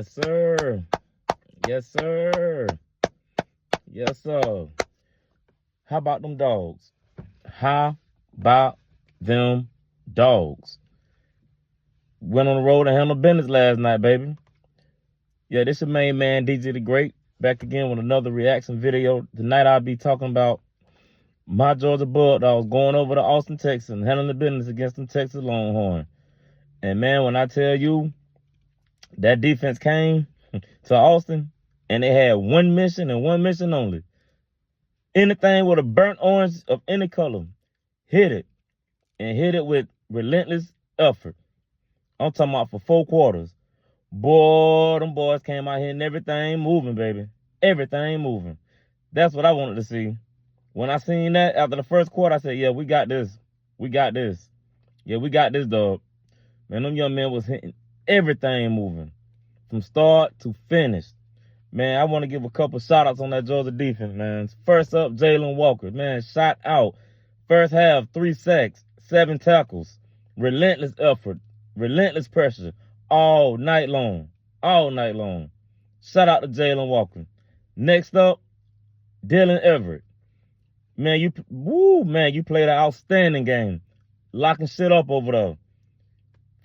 Yes, sir. Yes, sir. Yes, sir. How about them dogs? How about them dogs? Went on the road and handled business last night, baby. Yeah, this your main man, DJ the Great. Back again with another reaction video. Tonight I'll be talking about my Georgia Bulldogs going over to Austin, Texas, and handling the business against them Texas Longhorns. And man, when I tell you that defense came to Austin and they had one mission and one mission only. Anything with a burnt orange of any color, hit it. And hit it with relentless effort. I'm talking about for 4 quarters. Boy, them boys came out here and everything moving, baby. Everything moving. That's what I wanted to see. When I seen that after the first quarter, I said, yeah, we got this. We got this. Yeah, we got this, dog. Man, them young men was hitting everything moving. From start to finish. Man, I want to give a couple shout-outs on that Georgia defense, man. First up, Jalen Walker. Man, shot out. First half, 3 sacks, 7 tackles. Relentless effort. Relentless pressure. All night long. All night long. Shout out to Jalen Walker. Next up, Dylan Everett. Man, you played an outstanding game. Locking shit up over there.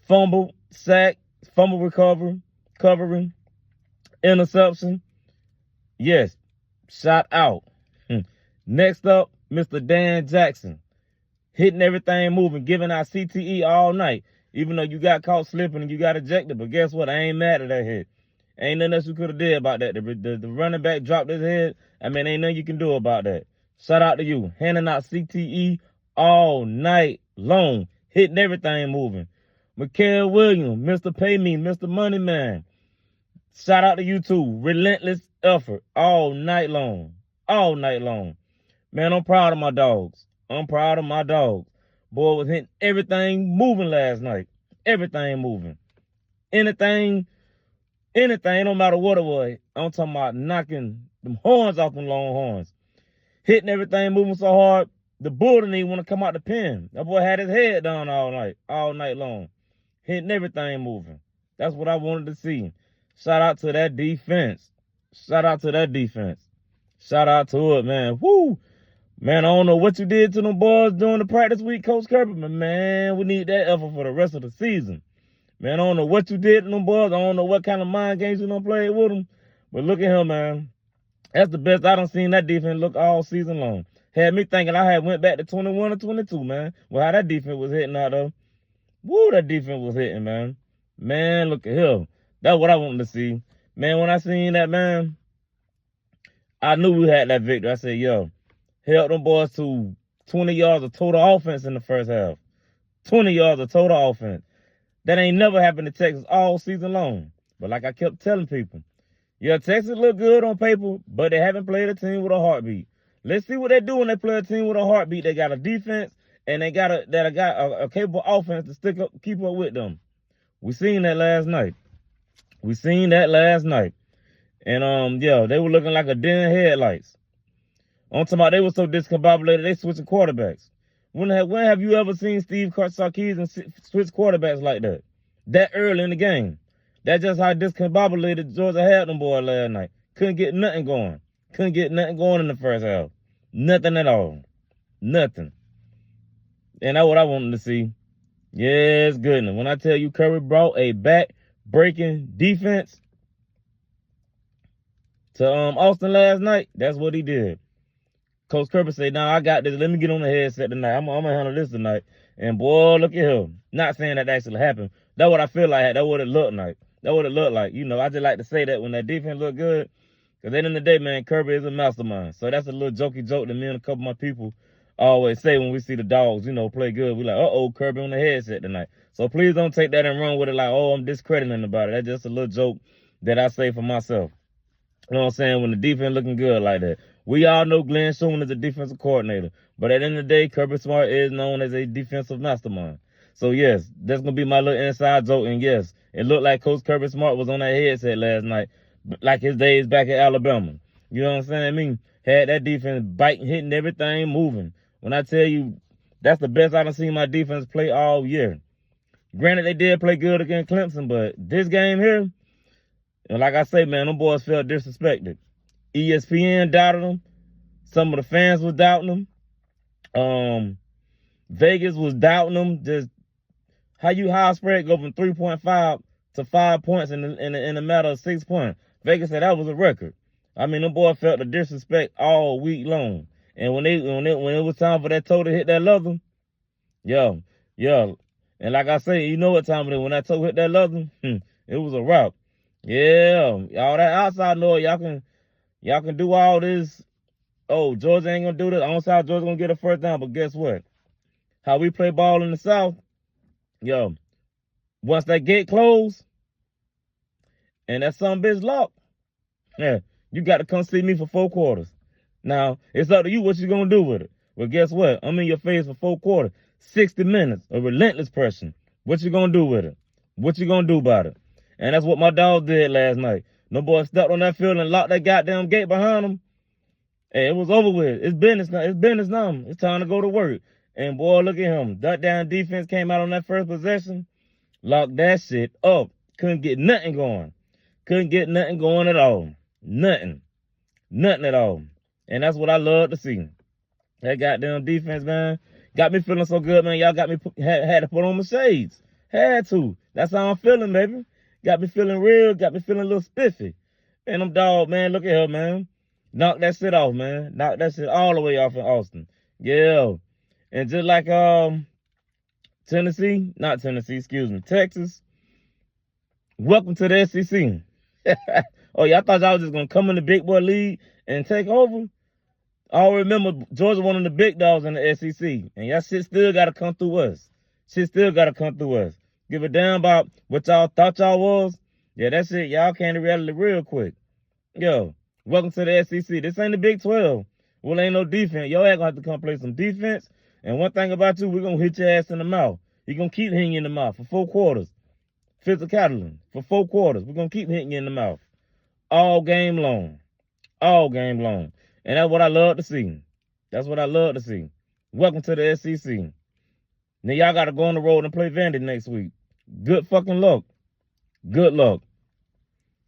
Fumble, sack, fumble recovery, covering, interception. Yes, shout out. Next up, Mr. Dan Jackson. Hitting everything moving, giving out CTE all night. Even though you got caught slipping and you got ejected. But guess what? I ain't mad at that hit. Ain't nothing else you could have did about that. The running back dropped his head. I mean, ain't nothing you can do about that. Shout out to you. Handing out CTE all night long. Hitting everything moving. Mikael Williams, Mr. Pay Me, Mr. Money Man. Shout out to you too. Relentless effort all night long. All night long. Man, I'm proud of my dogs. I'm proud of my dogs. Boy was hitting everything moving last night. Everything moving. Anything, no matter what it was. I'm talking about knocking them horns off them longhorns. Hitting everything moving so hard, the bull didn't even want to come out the pen. That boy had his head down all night long. Hitting everything moving. That's what I wanted to see. Shout out to that defense. Shout out to that defense. Shout out to it, man. Woo! Man, I don't know what you did to them boys during the practice week, Coach Kirby, but man, we need that effort for the rest of the season. Man, I don't know what you did to them boys. I don't know what kind of mind games you done played with them. But look at him, man. That's the best I done seen that defense look all season long. Had me thinking I had went back to 21 or 22, man. Well, how that defense was hitting out though. Woo, that defense was hitting, man. Man, look at him. That's what I wanted to see. Man, when I seen that, man, I knew we had that victory. I said, yo, help them boys to 20 yards of total offense in the first half. 20 yards of total offense. That ain't never happened to Texas all season long. But like I kept telling people, yeah, Texas look good on paper, but they haven't played a team with a heartbeat. Let's see what they do when they play a team with a heartbeat. They got a defense, and they got a capable offense to keep up with them. We seen that last night. And yeah, they were looking like a den of headlights. I'm talking about they were so discombobulated, they switching quarterbacks. When have you ever seen Steve Sarkisian and switch quarterbacks like that? That early in the game. That's just how discombobulated Georgia had them boys last night. Couldn't get nothing going. Couldn't get nothing going in the first half. Nothing at all. Nothing. And that's what I wanted to see. Yes, goodness. When I tell you Kirby brought a back-breaking defense to Austin last night, that's what he did. Coach Kirby said, nah, I got this. Let me get on the headset tonight. I'm going to handle this tonight. And boy, look at him. Not saying that actually happened. That's what I feel like. That's what it looked like. That's what it looked like. You know, I just like to say that when that defense look good. Because at the end of the day, man, Kirby is a mastermind. So that's a little jokey joke that me and a couple of my people always say when we see the Dogs, you know, play good. We like, uh-oh, Kirby on the headset tonight. So please don't take that and run with it like, oh, I'm discrediting about it. That's just a little joke that I say for myself. You know what I'm saying? When the defense looking good like that. We all know Glenn Schumann is a defensive coordinator. But at the end of the day, Kirby Smart is known as a defensive mastermind. So, yes, that's going to be my little inside joke. And, yes, it looked like Coach Kirby Smart was on that headset last night, like his days back at Alabama. You know what I'm saying? I mean, had that defense biting, hitting everything, moving. When I tell you, that's the best I done seen my defense play all year. Granted, they did play good against Clemson, but this game here, And like I say, man, them boys felt disrespected. ESPN doubted them. Some of the fans was doubting them. Vegas was doubting them. Just how you high spread go from 3.5 to 5 points in a matter of 6 points. Vegas said that was a record. I mean, them boys felt the disrespect all week long. And when it was time for that toe to hit that leather, yo, yo. And like I say, you know what time it is. When that toe hit that leather, it was a wrap. Yeah. All that outside noise, y'all can do all this. Oh, Georgia ain't gonna do this. I don't say how Georgia gonna get a first down, but guess what? How we play ball in the South, yo, once that gate closed and that some bitch locked, yeah, you got to come see me for 4 quarters. Now, it's up to you what you gonna do with it. Well, guess what? I'm in your face for 4 quarters, 60 minutes of relentless pressure. What you gonna do with it? What you gonna do about it? And that's what my dog did last night. No boy stepped on that field and locked that goddamn gate behind him. Hey, it was over with. It's business now. It's business now. It's time to go to work. And boy, look at him. That down defense came out on that first possession, locked that shit up. Couldn't get nothing going. Couldn't get nothing going at all. Nothing. Nothing at all. And that's what I love to see. That goddamn defense, man, got me feeling so good, man. Y'all got me had to put on my shades. Had to. That's how I'm feeling, baby. Got me feeling real. Got me feeling a little spiffy. And them dog, man, look at her, man. Knock that shit off, man. Knock that shit all the way off in Austin. Yeah. And just like Texas, welcome to the SEC. Oh, y'all thought y'all was just gonna come in the big boy league and take over? I remember Georgia one of the big dogs in the SEC, and y'all shit still gotta come through us. Shit still gotta come through us. Give a damn about what y'all thought y'all was. Yeah, that shit, y'all came to reality real quick. Yo, welcome to the SEC. This ain't the Big 12. Well, ain't no defense. Y'all ain't gonna have to come play some defense. And one thing about you, we're gonna hit your ass in the mouth. You're gonna keep hitting you in the mouth for 4 quarters. Physicality for 4 quarters. We're gonna keep hitting you in the mouth. All game long. All game long. And that's what I love to see. That's what I love to see. Welcome to the SEC. Now y'all gotta go on the road and play Vandy next week. Good fucking luck. Good luck.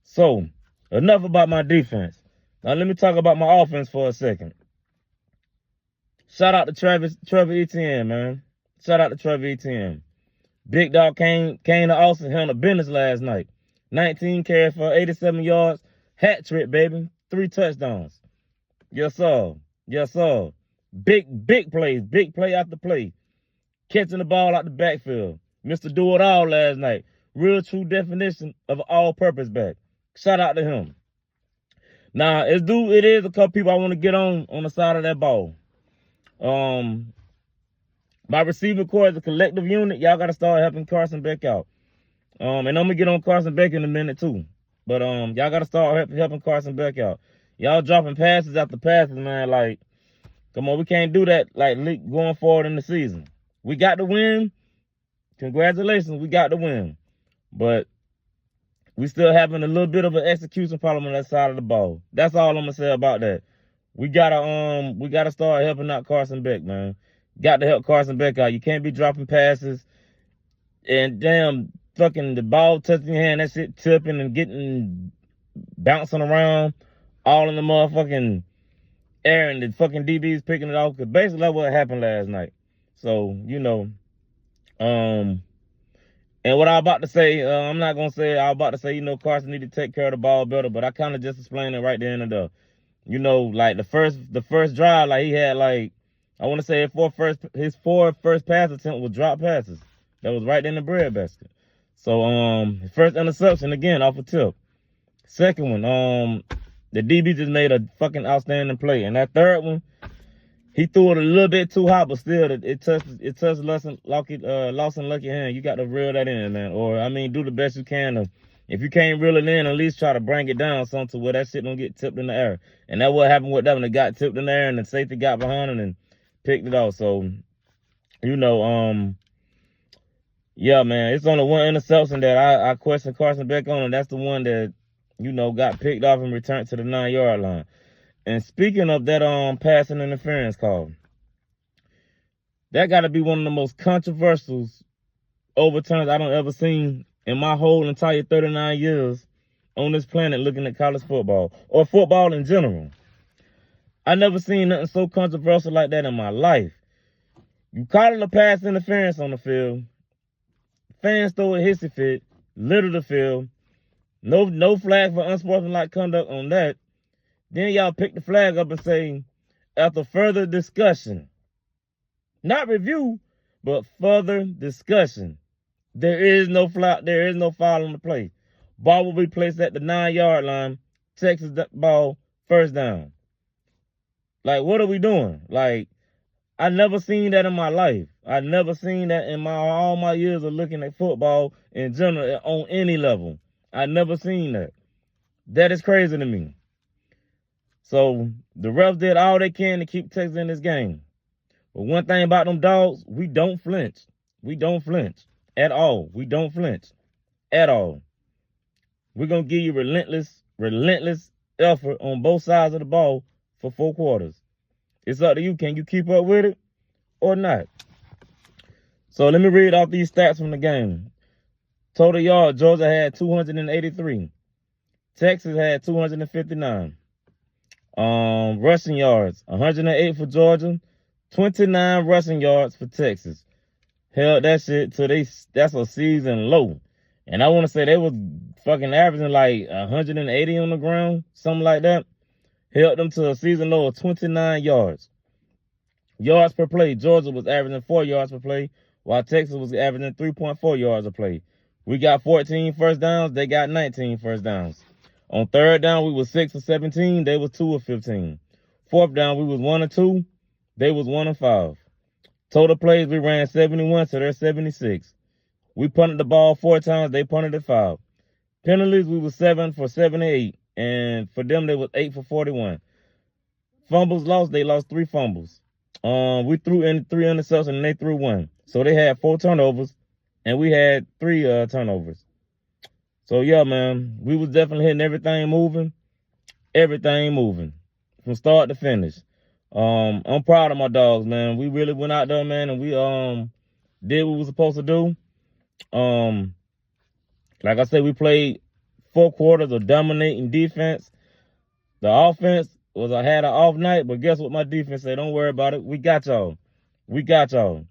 So, enough about my defense. Now let me talk about my offense for a second. Shout out to Trevor Etienne, man. Shout out to Trevor Etienne. Big dog came to Austin, handled business last night. 19 carries for 87 yards. Hat trick, baby. 3 touchdowns. Yes, sir. Yes, sir. Big plays. Big play after play. Catching the ball out the backfield. Mr. Do It All last night. Real true definition of an all-purpose back. Shout out to him. Now, it is a couple people I want to get on the side of that ball. My receiving core is a collective unit. Y'all got to start helping Carson Beck out. And I'm going to get on Carson Beck in a minute, too. But y'all got to start helping Carson Beck out. Y'all dropping passes after passes, man. Like, come on, we can't do that, like, going forward in the season. We got the win. Congratulations, we got the win. But we still having a little bit of an execution problem on that side of the ball. That's all I'm going to say about that. We gotta start helping out Carson Beck, man. Got to help Carson Beck out. You can't be dropping passes and damn fucking the ball touching your hand, that shit tipping and getting bouncing around all in the motherfucking air and the fucking DBs picking it off. Cause basically that's what happened last night. So, you know, and what I was about to say, I'm not gonna say I was about to say, you know, Carson need to take care of the ball better, but I kind of just explained it right there in the, you know, like the first drive, like he had like, I want to say his four first pass attempt was drop passes. That was right in the bread basket. So first interception again off a tip. Second one, the DB just made a fucking outstanding play. And that third one, he threw it a little bit too high, but still it touched Lawson lucky hand. You got to reel that in, man. Or I mean, do the best you can to, if you can't reel it in, at least try to bring it down something to where that shit don't get tipped in the air. And that's what happened with that one. It got tipped in the air and the safety got behind it and picked it off. So, you know, yeah, man, it's only one interception that I question Carson Beck on, and that's the one that, you know, got picked off and returned to the 9-yard line. And speaking of that passing interference call, that got to be one of the most controversial overturns I don't ever seen in my whole entire 39 years on this planet looking at college football or football in general. I never seen nothing so controversial like that in my life. You call it a pass interference on the field. Fans throw a hissy fit, litter the field. No flag for unsportsmanlike conduct on that. Then y'all pick the flag up and say, after further discussion, not review, but further discussion, there is no foul on the play. Ball will be placed at the 9-yard line. Texas ball, first down. Like, what are we doing? Like, I never seen that in my life. I never seen that in all my years of looking at football in general on any level. I never seen that. That is crazy to me. So the refs did all they can to keep Texas in this game. But one thing about them dogs, we don't flinch. We don't flinch at all. We don't flinch at all. We're going to give you relentless effort on both sides of the ball for 4 quarters. It's up to you. Can you keep up with it or not? So let me read off these stats from the game. Total yards, Georgia had 283. Texas had 259. Rushing yards, 108 for Georgia, 29 rushing yards for Texas. Held that shit till that's a season low. And I want to say they was fucking averaging like 180 on the ground, something like that. Held them to a season low of 29 yards. Yards per play, Georgia was averaging 4 yards per play, while Texas was averaging 3.4 yards a play. We got 14 first downs, they got 19 first downs. On third down, we was 6 of 17, they was 2 of 15. Fourth down, we was 1 of 2, they was 1 of 5. Total plays, we ran 71, so they're 76. We punted the ball 4 times, they punted it 5. Penalties, we was 7 for 78, and for them, they was 8 for 41. Fumbles lost, they lost 3 fumbles. We threw in 3 interceptions, and they threw 1. So they had 4 turnovers, and we had 3 turnovers. So, yeah, man, we was definitely hitting everything moving from start to finish. I'm proud of my dogs, man. We really went out there, man, and we did what we were supposed to do. Like I said, we played 4 quarters of dominating defense. The offense had an off night, but guess what my defense said? Don't worry about it. We got y'all. We got y'all.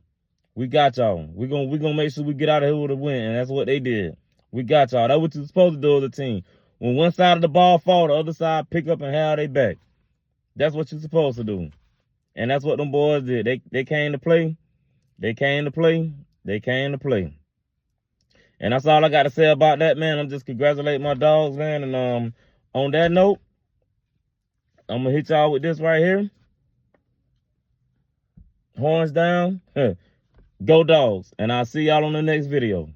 We got y'all. We're gonna make sure we get out of here with a win, and that's what they did. We got y'all. That's what you're supposed to do as a team. When one side of the ball fall, the other side pick up and have their back. That's what you're supposed to do. And that's what them boys did. They came to play. They came to play. They came to play. And that's all I got to say about that, man. I'm just congratulating my dogs, man. And on that note, I'm going to hit y'all with this right here. Horns down. Go Dogs. And I'll see y'all on the next video.